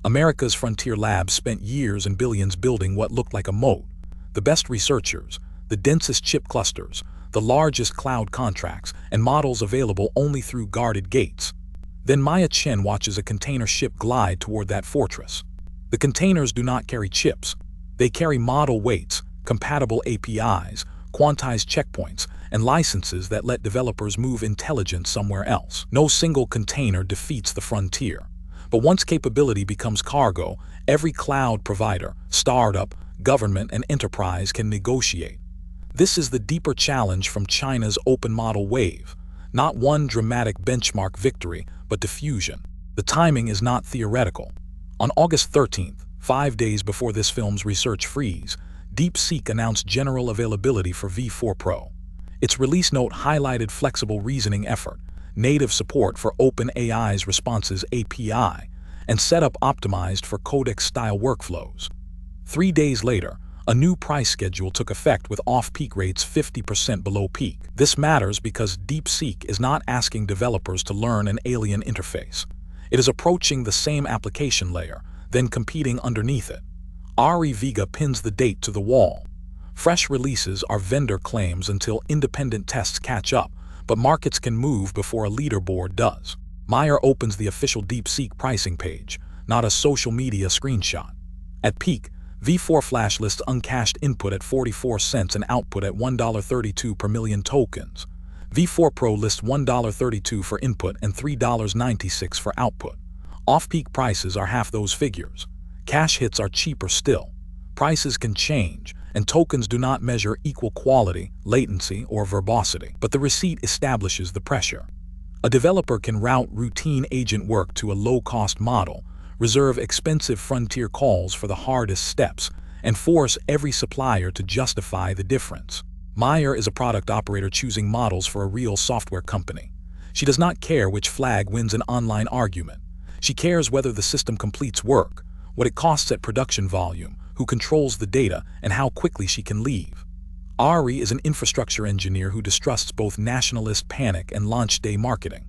America's frontier labs spent years and billions building what looked like a moat. The best researchers, the densest chip clusters, the largest cloud contracts, and models available only through guarded gates. Then Maya Chen watches a container ship glide toward that fortress. The containers do not carry chips. They carry model weights, compatible APIs, quantized checkpoints, and licenses that let developers move intelligence somewhere else. No single container defeats the frontier. But once capability becomes cargo, every cloud provider, startup, government, and enterprise can negotiate. This is the deeper challenge from China's open model wave. Not one dramatic benchmark victory, but diffusion. The timing is not theoretical. On August 13th, 5 days before this film's research freeze, DeepSeek announced general availability for V4 Pro. Its release note highlighted flexible reasoning effort, native support for OpenAI's Responses API, and setup optimized for codex-style workflows. 3 days later, a new price schedule took effect with off-peak rates 50% below peak. This matters because DeepSeek is not asking developers to learn an alien interface. It is approaching the same application layer, then competing underneath it. Ari Vega pins the date to the wall. Fresh releases are vendor claims until independent tests catch up, but markets can move before a leaderboard does. Meyer opens the official DeepSeek pricing page, not a social media screenshot. At peak, V4 Flash lists uncached input at 44 cents and output at $1.32 per million tokens. V4 Pro lists $1.32 for input and $3.96 for output. Off-peak prices are half those figures. Cache hits are cheaper still. Prices can change, and tokens do not measure equal quality, latency, or verbosity, but the receipt establishes the pressure. A developer can route routine agent work to a low-cost model, reserve expensive frontier calls for the hardest steps, and force every supplier to justify the difference. Meyer is a product operator choosing models for a real software company. She does not care which flag wins an online argument. She cares whether the system completes work, what it costs at production volume, who controls the data, and how quickly she can leave. Ari is an infrastructure engineer who distrusts both nationalist panic and launch day marketing.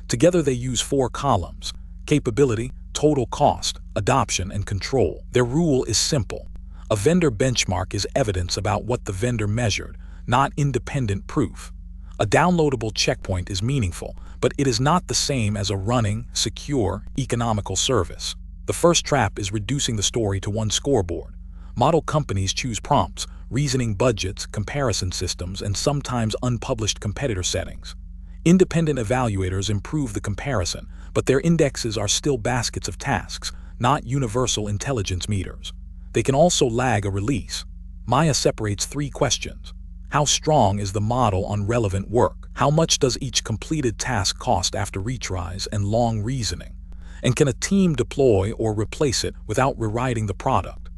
Together they use 4 columns: capability, total cost, adoption, and control. Their rule is simple. A vendor benchmark is evidence about what the vendor measured, not independent proof. A downloadable checkpoint is meaningful, but it is not the same as a running, secure, economical service. The first trap is reducing the story to one scoreboard. Model companies choose prompts, reasoning budgets, comparison systems, and sometimes unpublished competitor settings. Independent evaluators improve the comparison, but their indexes are still baskets of tasks, not universal intelligence meters. They can also lag a release. Maya separates 3 questions. How strong is the model on relevant work? How much does each completed task cost after retries and long reasoning? And can a team deploy or replace it without rewriting the product?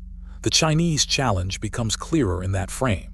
The Chinese challenge becomes clearer in that frame.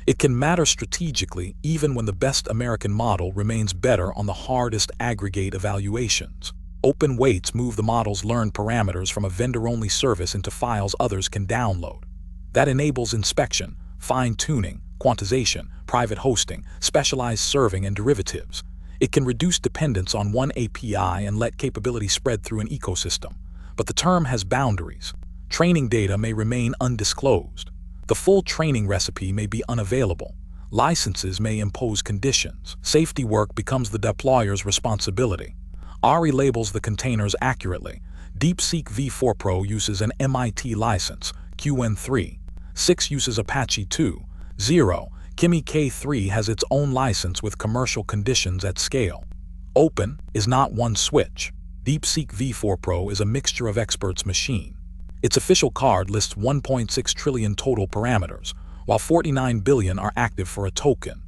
It can matter strategically even when the best American model remains better on the hardest aggregate evaluations. Open weights move the model's learned parameters from a vendor-only service into files others can download. That enables inspection, fine-tuning, quantization, private hosting, specialized serving, and derivatives. It can reduce dependence on one API and let capability spread through an ecosystem. But the term has boundaries. Training data may remain undisclosed. The full training recipe may be unavailable. Licenses may impose conditions. Safety work becomes the deployer's responsibility. Ari labels the containers accurately. DeepSeek V4 Pro uses an MIT license, Qwen 3. 6 uses Apache 2. 0. Kimi K3 has its own license with commercial conditions at scale. Open is not one switch. DeepSeek V4 Pro is a mixture of experts' machine. Its official card lists 1.6 trillion total parameters, while 49 billion are active for a token.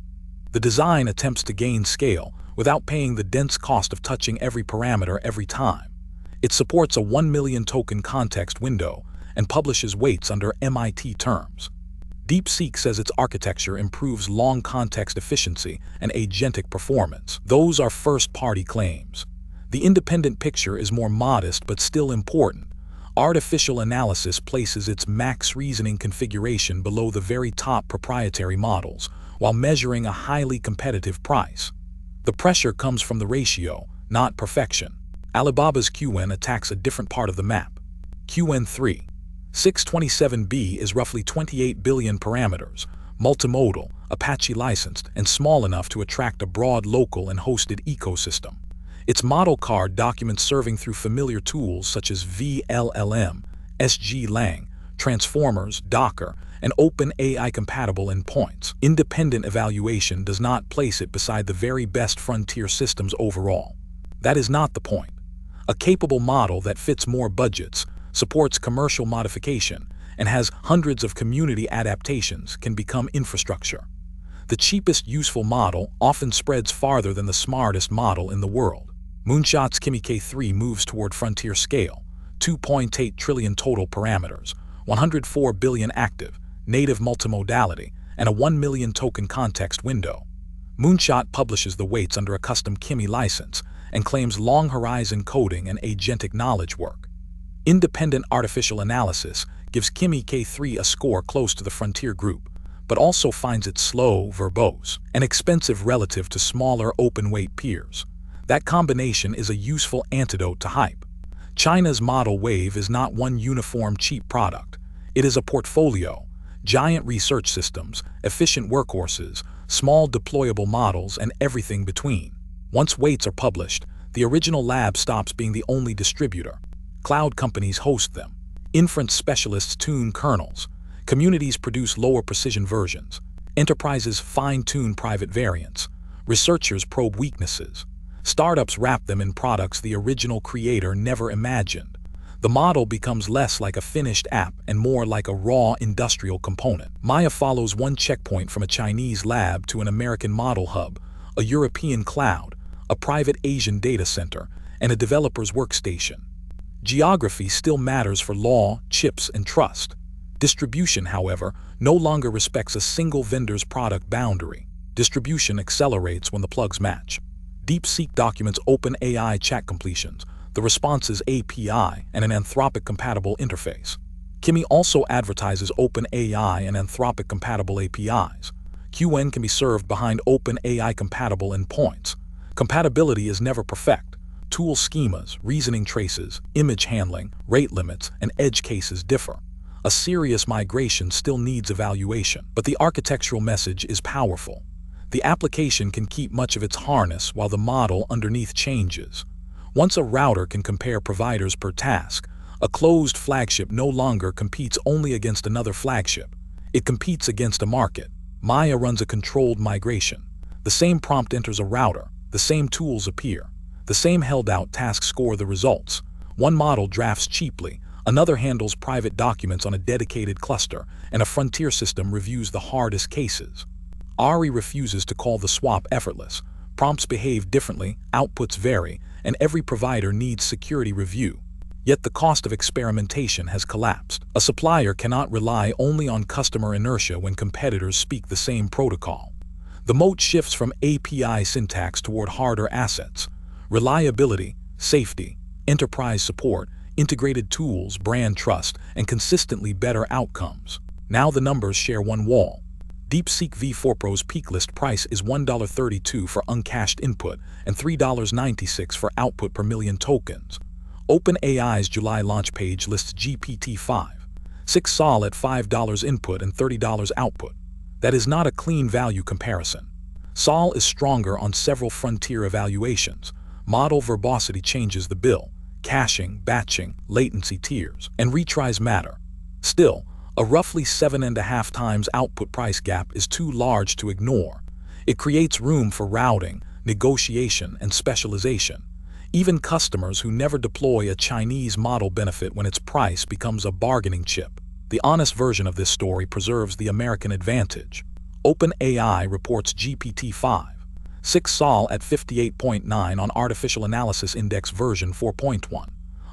The design attempts to gain scale without paying the dense cost of touching every parameter every time. It supports a 1 million token context window and publishes weights under MIT terms. DeepSeek says its architecture improves long context efficiency and agentic performance. Those are first-party claims. The independent picture is more modest but still important. Artificial analysis places its max reasoning configuration below the very top proprietary models, while measuring a highly competitive price. The pressure comes from the ratio, not perfection. Alibaba's Qwen attacks a different part of the map. Qwen 3. 627B is roughly 28 billion parameters, multimodal, Apache licensed, and small enough to attract a broad local and hosted ecosystem. Its model card documents serving through familiar tools such as VLLM, SGLang, transformers, Docker, and OpenAI compatible endpoints. Independent evaluation does not place it beside the very best frontier systems overall. That is not the point. A capable model that fits more budgets, supports commercial modification, and has hundreds of community adaptations can become infrastructure. The cheapest useful model often spreads farther than the smartest model in the world. Moonshot's Kimi K3 moves toward frontier scale, 2.8 trillion total parameters, 104 billion active, native multimodality, and a 1 million token context window. Moonshot publishes the weights under a custom Kimi license and claims long horizon coding and agentic knowledge work. Independent artificial analysis gives Kimi K3 a score close to the frontier group, but also finds it slow, verbose, and expensive relative to smaller open-weight peers. That combination is a useful antidote to hype. China's model wave is not one uniform cheap product. It is a portfolio, giant research systems, efficient workhorses, small deployable models, and everything between. Once weights are published, the original lab stops being the only distributor. Cloud companies host them. Inference specialists tune kernels. Communities produce lower precision versions. Enterprises fine-tune private variants. Researchers probe weaknesses. Startups wrap them in products the original creator never imagined. The model becomes less like a finished app and more like a raw industrial component. Maya follows one checkpoint from a Chinese lab to an American model hub, a European cloud, a private Asian data center, and a developer's workstation. Geography still matters for law, chips, and trust. Distribution, however, no longer respects a single vendor's product boundary. Distribution accelerates when the plugs match. DeepSeek documents OpenAI chat completions, the Responses API, and an Anthropic-compatible interface. Kimi also advertises OpenAI and Anthropic-compatible APIs. Qwen can be served behind OpenAI-compatible endpoints. Compatibility is never perfect. Tool schemas, reasoning traces, image handling, rate limits, and edge cases differ. A serious migration still needs evaluation, but the architectural message is powerful. The application can keep much of its harness while the model underneath changes. Once a router can compare providers per task, a closed flagship no longer competes only against another flagship. It competes against a market. Maya runs a controlled migration. The same prompt enters a router. The same tools appear. The same held-out tasks score the results. One model drafts cheaply, another handles private documents on a dedicated cluster, and a frontier system reviews the hardest cases. ARI refuses to call the swap effortless. Prompts behave differently, outputs vary, and every provider needs security review. Yet the cost of experimentation has collapsed. A supplier cannot rely only on customer inertia when competitors speak the same protocol. The moat shifts from API syntax toward harder assets. Reliability, safety, enterprise support, integrated tools, brand trust, and consistently better outcomes. Now the numbers share one wall. DeepSeek V4 Pro's peak list price is $1.32 for uncached input and $3.96 for output per million tokens. OpenAI's July launch page lists GPT-5, 6 Sol at $5 input and $30 output. That is not a clean value comparison. Sol is stronger on several frontier evaluations. Model verbosity changes the bill. Caching, batching, latency tiers, and retries matter. Still, a roughly 7.5 times output price gap is too large to ignore. It creates room for routing, negotiation, and specialization. Even customers who never deploy a Chinese model benefit when its price becomes a bargaining chip. The honest version of this story preserves the American advantage. OpenAI reports GPT-5, 6 Sol at 58.9 on Artificial Analysis Index version 4.1.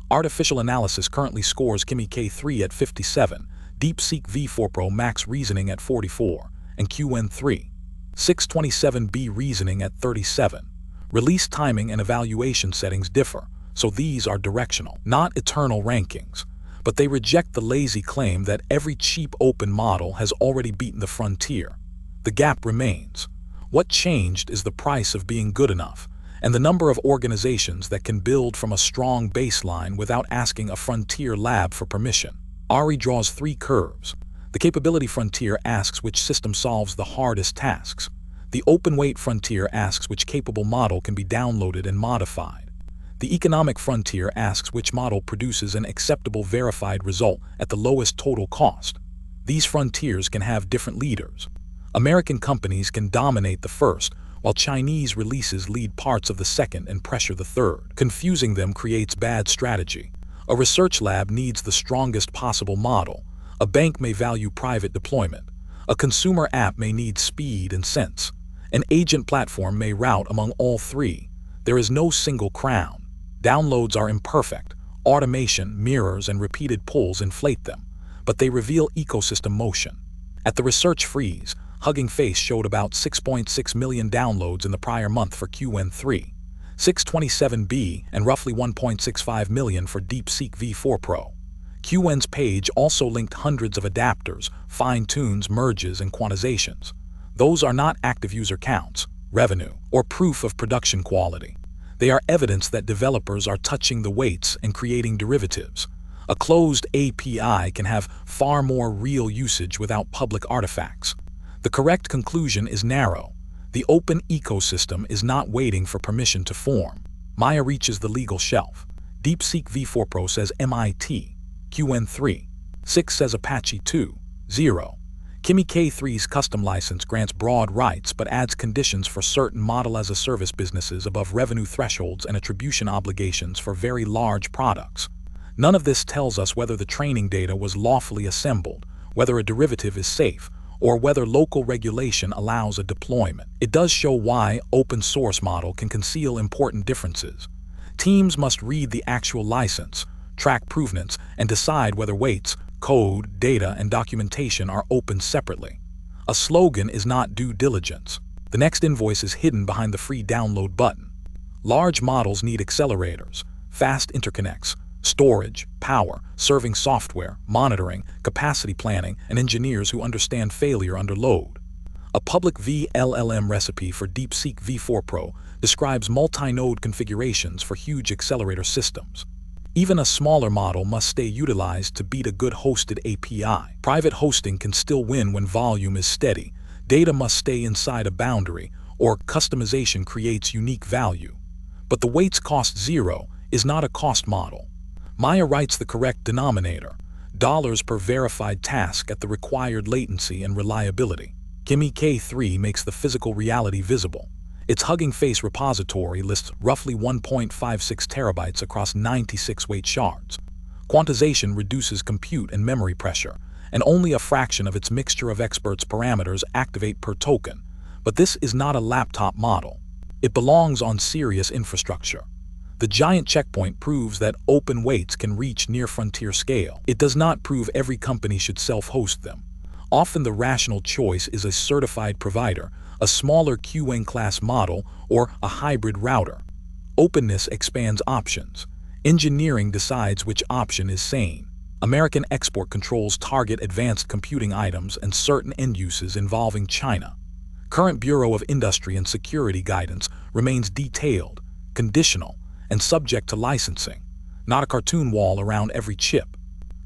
Artificial Analysis currently scores Kimi K3 at 57, DeepSeek V4 Pro Max Reasoning at 44, and Qwen 3. 627B Reasoning at 37. Release timing and evaluation settings differ, so these are directional, not eternal rankings. But they reject the lazy claim that every cheap open model has already beaten the frontier. The gap remains. What changed is the price of being good enough, and the number of organizations that can build from a strong baseline without asking a frontier lab for permission. ARI draws three curves. The capability frontier asks which system solves the hardest tasks. The open weight frontier asks which capable model can be downloaded and modified. The economic frontier asks which model produces an acceptable verified result at the lowest total cost. These frontiers can have different leaders. American companies can dominate the first, while Chinese releases lead parts of the second and pressure the third. Confusing them creates bad strategy. A research lab needs the strongest possible model. A bank may value private deployment. A consumer app may need speed and sense. An agent platform may route among all three. There is no single crown. Downloads are imperfect. Automation, mirrors, and repeated pulls inflate them, but they reveal ecosystem motion. At the research freeze, Hugging Face showed about 6.6 million downloads in the prior month for Qwen 3, 627B, and roughly 1.65 million for DeepSeek V4 Pro. Qwen's page also linked hundreds of adapters, fine-tunes, merges, and quantizations. Those are not active user counts, revenue, or proof of production quality. They are evidence that developers are touching the weights and creating derivatives. A closed API can have far more real usage without public artifacts. The correct conclusion is narrow. The open ecosystem is not waiting for permission to form. Maya reaches the legal shelf. DeepSeek V4 Pro says MIT. Qwen 3, 6 says Apache 2, 0. Kimi K3's custom license grants broad rights but adds conditions for certain model-as-a-service businesses above revenue thresholds and attribution obligations for very large products. None of this tells us whether the training data was lawfully assembled, whether a derivative is safe, or whether local regulation allows a deployment. It does show why open-source model can conceal important differences. Teams must read the actual license, track provenance, and decide whether weights, code, data, and documentation are open separately. A slogan is not due diligence. The next invoice is hidden behind the free download button. Large models need accelerators, fast interconnects, storage, power, serving software, monitoring, capacity planning, and engineers who understand failure under load. A public VLLM recipe for DeepSeek V4 Pro describes multi-node configurations for huge accelerator systems. Even a smaller model must stay utilized to beat a good hosted API. Private hosting can still win when volume is steady. Data must stay inside a boundary, or customization creates unique value. But the weights cost 0 is not a cost model. Maya writes the correct denominator, dollars per verified task at the required latency and reliability. Kimi K3 makes the physical reality visible. Its Hugging Face repository lists roughly 1.56 terabytes across 96 weight shards. Quantization reduces compute and memory pressure, and only a fraction of its mixture of experts parameters activate per token. But this is not a laptop model. It belongs on serious infrastructure. The giant checkpoint proves that open weights can reach near-frontier scale. It does not prove every company should self-host them. Often the rational choice is a certified provider, a smaller Qwen-class model, or a hybrid router. Openness expands options. Engineering decides which option is sane. American export controls target advanced computing items and certain end uses involving China. Current Bureau of Industry and Security guidance remains detailed, conditional, and subject to licensing, not a cartoon wall around every chip.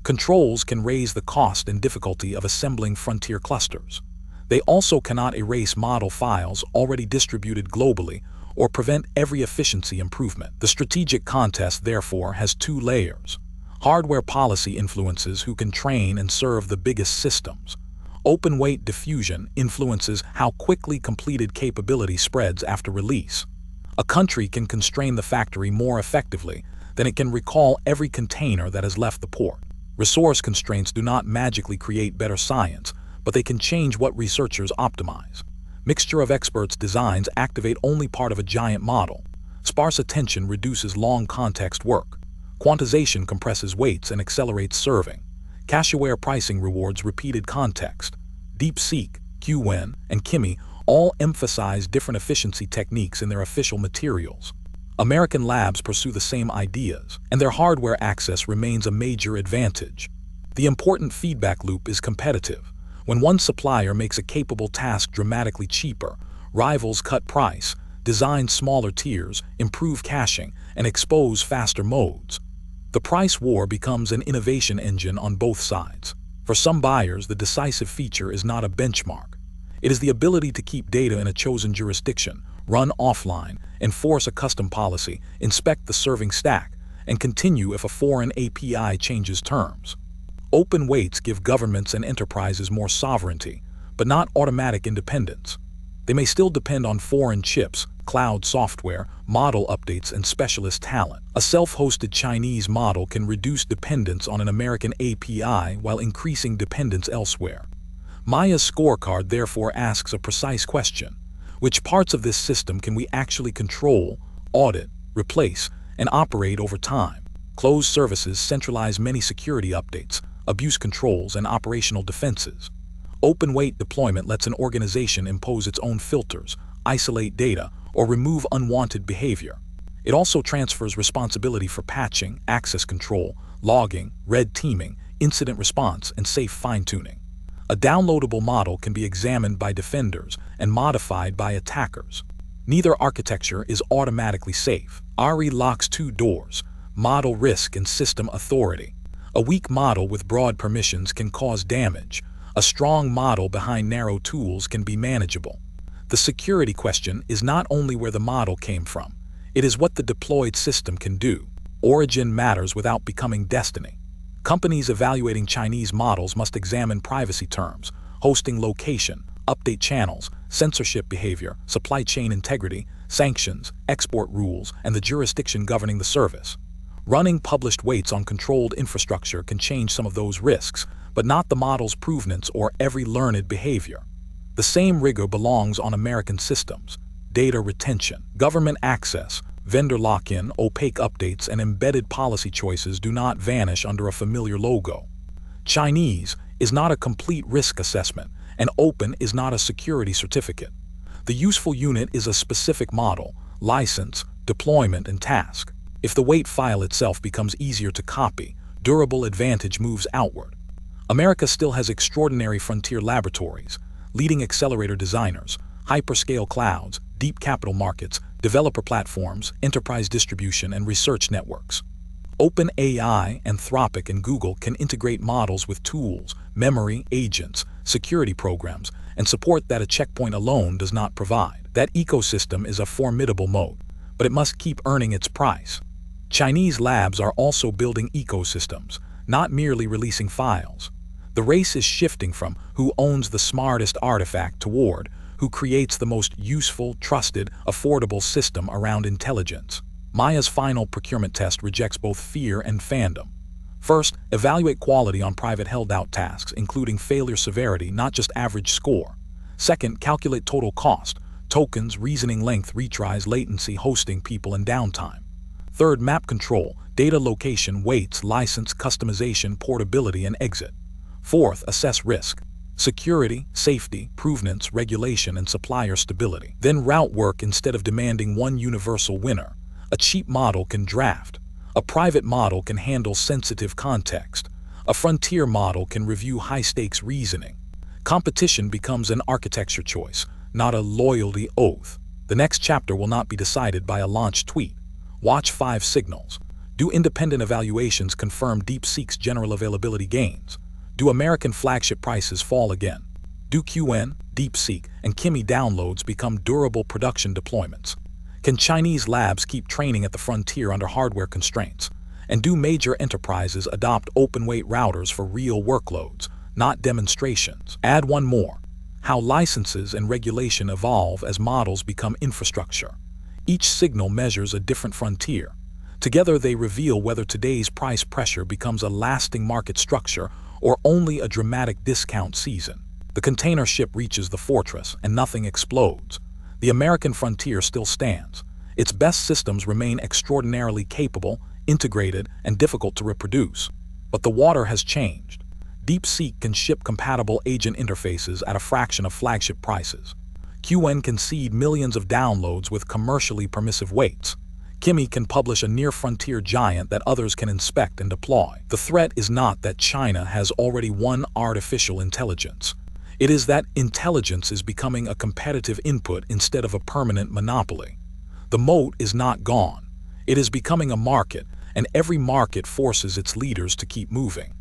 Controls can raise the cost and difficulty of assembling frontier clusters. They also cannot erase model files already distributed globally or prevent every efficiency improvement. The strategic contest, therefore, has two layers. Hardware policy influences who can train and serve the biggest systems. Open weight diffusion influences how quickly completed capability spreads after release. A country can constrain the factory more effectively than it can recall every container that has left the port. Resource constraints do not magically create better science, but they can change what researchers optimize. Mixture of experts designs activate only part of a giant model. Sparse attention reduces long context work. Quantization compresses weights and accelerates serving. Cache-aware pricing rewards repeated context. DeepSeek, Qwen, and Kimi all emphasize different efficiency techniques in their official materials. American labs pursue the same ideas, and their hardware access remains a major advantage. The important feedback loop is competitive. When one supplier makes a capable task dramatically cheaper, rivals cut price, design smaller tiers, improve caching, and expose faster modes. The price war becomes an innovation engine on both sides. For some buyers, the decisive feature is not a benchmark. It is the ability to keep data in a chosen jurisdiction, run offline, enforce a custom policy, inspect the serving stack, and continue if a foreign API changes terms. Open weights give governments and enterprises more sovereignty, but not automatic independence. They may still depend on foreign chips, cloud software, model updates, and specialist talent. A self-hosted Chinese model can reduce dependence on an American API while increasing dependence elsewhere. Maya's scorecard therefore asks a precise question. Which parts of this system can we actually control, audit, replace, and operate over time? Closed services centralize many security updates, abuse controls, and operational defenses. Open weight deployment lets an organization impose its own filters, isolate data, or remove unwanted behavior. It also transfers responsibility for patching, access control, logging, red teaming, incident response, and safe fine-tuning. A downloadable model can be examined by defenders and modified by attackers. Neither architecture is automatically safe. ARI locks two doors: model risk and system authority. A weak model with broad permissions can cause damage. A strong model behind narrow tools can be manageable. The security question is not only where the model came from, it is what the deployed system can do. Origin matters without becoming destiny. Companies evaluating Chinese models must examine privacy terms, hosting location, update channels, censorship behavior, supply chain integrity, sanctions, export rules, and the jurisdiction governing the service. Running published weights on controlled infrastructure can change some of those risks, but not the model's provenance or every learned behavior. The same rigor belongs on American systems. Data retention, government access, vendor lock-in, opaque updates, and embedded policy choices do not vanish under a familiar logo. Chinese is not a complete risk assessment, and open is not a security certificate. The useful unit is a specific model, license, deployment, and task. If the weight file itself becomes easier to copy, durable advantage moves outward. America still has extraordinary frontier laboratories, leading accelerator designers, hyperscale clouds, deep capital markets, developer platforms, enterprise distribution, and research networks. OpenAI, Anthropic, and Google can integrate models with tools, memory, agents, security programs, and support that a checkpoint alone does not provide. That ecosystem is a formidable moat, but it must keep earning its price. Chinese labs are also building ecosystems, not merely releasing files. The race is shifting from who owns the smartest artifact toward who creates the most useful, trusted, affordable system around intelligence. Maya's final procurement test rejects both fear and fandom. First, evaluate quality on private held-out tasks, including failure severity, not just average score. Second, calculate total cost: tokens, reasoning length, retries, latency, hosting, people, and downtime. Third, map control: data location, weights, license, customization, portability, and exit. Fourth, assess risk: security, safety, provenance, regulation, and supplier stability. Then route work instead of demanding one universal winner. A cheap model can draft. A private model can handle sensitive context. A frontier model can review high-stakes reasoning. Competition becomes an architecture choice, not a loyalty oath. The next chapter will not be decided by a launch tweet. Watch 5 signals. Do independent evaluations confirm DeepSeek's general availability gains? Do American flagship prices fall again? Do Qwen, DeepSeek, and Kimi downloads become durable production deployments? Can Chinese labs keep training at the frontier under hardware constraints? And do major enterprises adopt open-weight routers for real workloads, not demonstrations? Add one more: how licenses and regulation evolve as models become infrastructure. Each signal measures a different frontier. Together they reveal whether today's price pressure becomes a lasting market structure or only a dramatic discount season. The container ship reaches the fortress and nothing explodes. The American frontier still stands. Its best systems remain extraordinarily capable, integrated, and difficult to reproduce. But the water has changed. DeepSeek can ship compatible agent interfaces at a fraction of flagship prices. Qwen can seed millions of downloads with commercially permissive weights. Kimi can publish a near-frontier giant that others can inspect and deploy. The threat is not that China has already won artificial intelligence. It is that intelligence is becoming a competitive input instead of a permanent monopoly. The moat is not gone. It is becoming a market, and every market forces its leaders to keep moving.